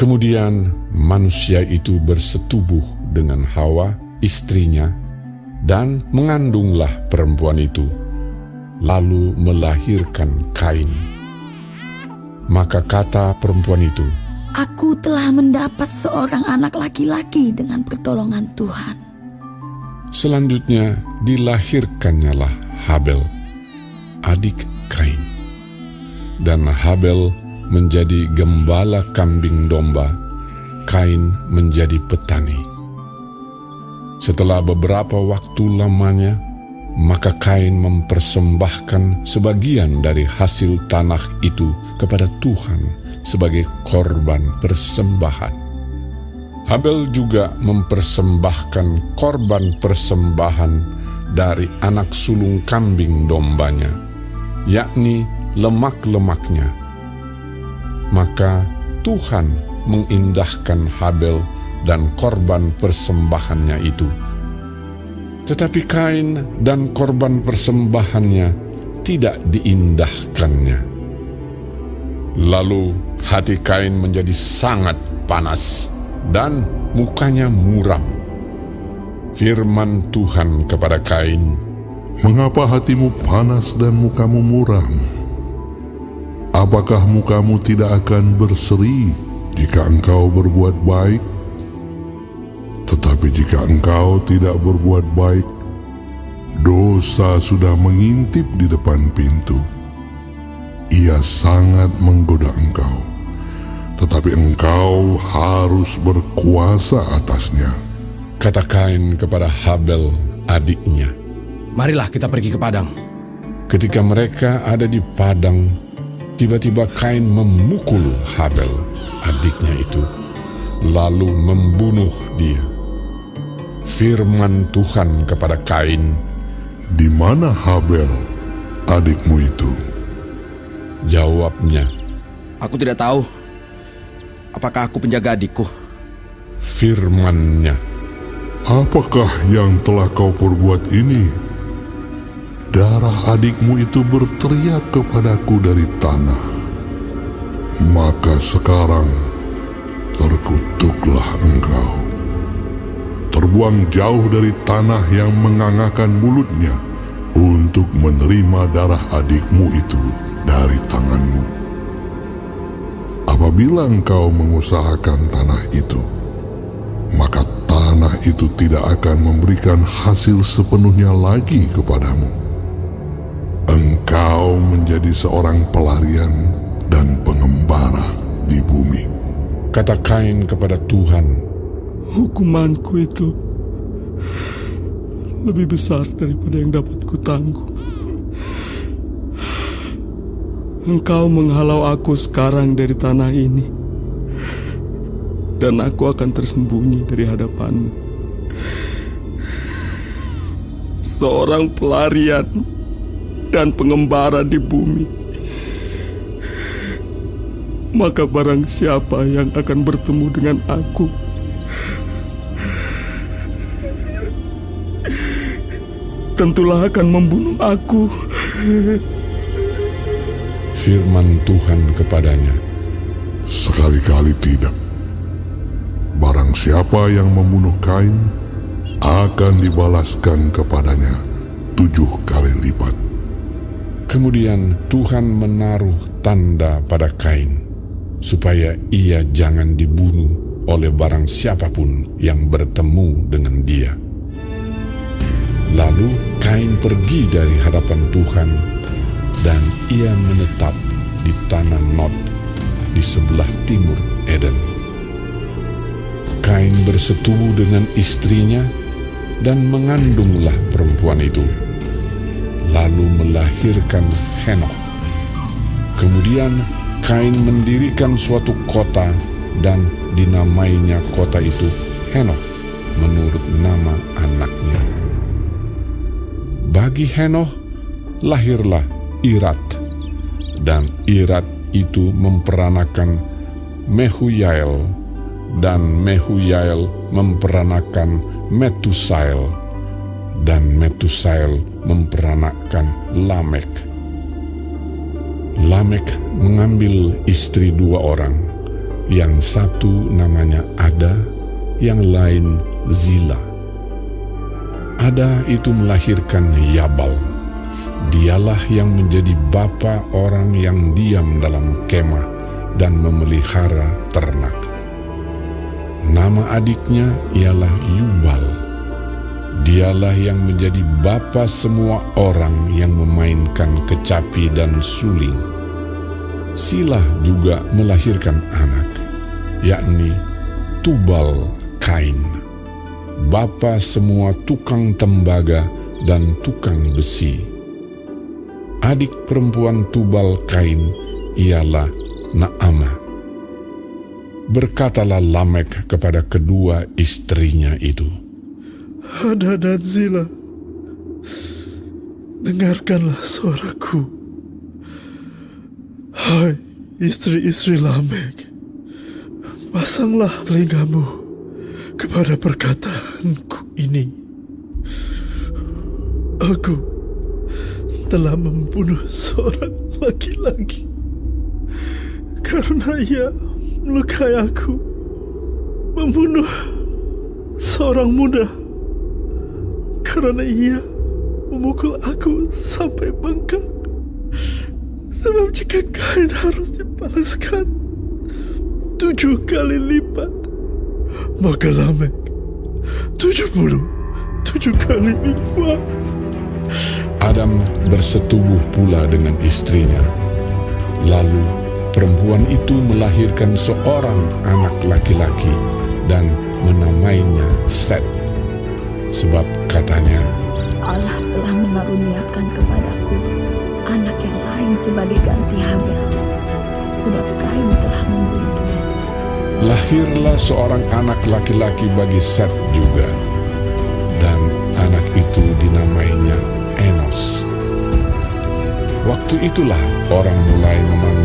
Kemudian manusia itu bersetubuh dengan Hawa, istrinya, dan mengandunglah perempuan itu, lalu melahirkan Kain. Maka kata perempuan itu, "Aku telah mendapat seorang anak laki-laki dengan pertolongan Tuhan." Selanjutnya dilahirkannyalah Habel, adik Kain. Dan Habel menjadi gembala kambing domba, Kain menjadi petani. Setelah beberapa waktu lamanya, maka Kain mempersembahkan sebagian dari hasil tanah itu kepada Tuhan sebagai korban persembahan. Habel juga mempersembahkan korban persembahan dari anak sulung kambing dombanya, yakni lemak-lemaknya. Maka Tuhan mengindahkan Habel dan korban persembahannya itu. Tetapi Kain dan korban persembahannya tidak diindahkannya. Lalu hati Kain menjadi sangat panas dan mukanya muram. Firman Tuhan kepada Kain, "Mengapa hatimu panas dan mukamu muram? Apakah mukamu tidak akan berseri jika engkau berbuat baik? Tetapi jika engkau tidak berbuat baik, dosa sudah mengintip di depan pintu. Ia sangat menggoda engkau, tetapi engkau harus berkuasa atasnya." kata Kain kepada Habel adiknya. Marilah kita pergi ke padang. Ketika mereka ada di padang, tiba-tiba Kain memukul Habel adiknya itu, lalu membunuh dia. Firman Tuhan kepada Kain, "Di mana Habel, adikmu itu?" Jawabnya, Aku tidak tahu. Apakah aku penjaga adikku? firman-Nya, "Apakah yang telah kau perbuat ini? Darah adikmu itu berteriak kepadaku dari tanah. Maka sekarang terkutuklah engkau. Terbuang jauh dari tanah yang mengangakan mulutnya untuk menerima darah adikmu itu dari tanganmu. Apabila engkau mengusahakan tanah itu, maka tanah itu tidak akan memberikan hasil sepenuhnya lagi kepadamu. Engkau menjadi seorang pelarian dan pengembara di bumi." kata Kain kepada Tuhan, Hukumanku itu lebih besar daripada yang dapat kutanggung. Engkau menghalau aku sekarang dari tanah ini, dan aku akan tersembunyi dari hadapanmu. Seorang pelarian dan pengembara di bumi. Maka barang siapa yang akan bertemu dengan aku, tentulah akan membunuh aku. firman Tuhan kepadanya, "Sekali-kali tidak. Barang siapa yang membunuh Kain akan dibalaskan kepadanya 7 kali lipat." Kemudian Tuhan menaruh tanda pada Kain, supaya ia jangan dibunuh oleh barang siapapun yang bertemu dengan dia. Lalu Kain pergi dari hadapan Tuhan, dan ia menetap di tanah Nod di sebelah timur Eden. Kain bersetubuh dengan istrinya dan mengandunglah perempuan itu, lalu melahirkan Henokh. Kemudian Kain mendirikan suatu kota dan dinamainya kota itu Henokh menurut nama anaknya. Bagi Henokh lahirlah Irat, dan Irat itu memperanakan Mehuyael, dan Mehuyael memperanakan Metusael, dan Metusael memperanakan Lamek. Lamek mengambil istri 2 orang, yang satu namanya Ada, yang lain Zila. Ada itu melahirkan Yabal. Dialah yang menjadi bapa orang yang diam dalam kemah dan memelihara ternak. Nama adiknya ialah Yubal. Dialah yang menjadi bapa semua orang yang memainkan kecapi dan suling. Silah juga melahirkan anak, yakni Tubal Kain, bapa semua tukang tembaga dan tukang besi. Adik perempuan Tubal Kain ialah Naamah. Berkatalah Lamek kepada kedua istrinya itu, Ada dan Zila, dengarkanlah suaraku. Hai istri-istri Lamek, pasanglah telingamu kepada perkataanku ini. Aku telah membunuh seorang laki-laki karena ia melukai aku, membunuh seorang muda karena ia memukul aku sampai bengkak. Sebab jika kain harus dibalaskan 7 kali lipat, maka Lamek 77 kali lipat. Adam bersetubuh pula dengan istrinya. Lalu perempuan itu melahirkan seorang anak laki-laki dan menamainya Set. Sebab katanya, Allah telah mengaruniakan kepadaku anak yang lain sebagai ganti Habel, sebab Kain telah membunuhnya. lahirlah seorang anak laki-laki bagi Set juga, dan anak itu dinamainya Enos. Waktu itulah orang mulai memanggil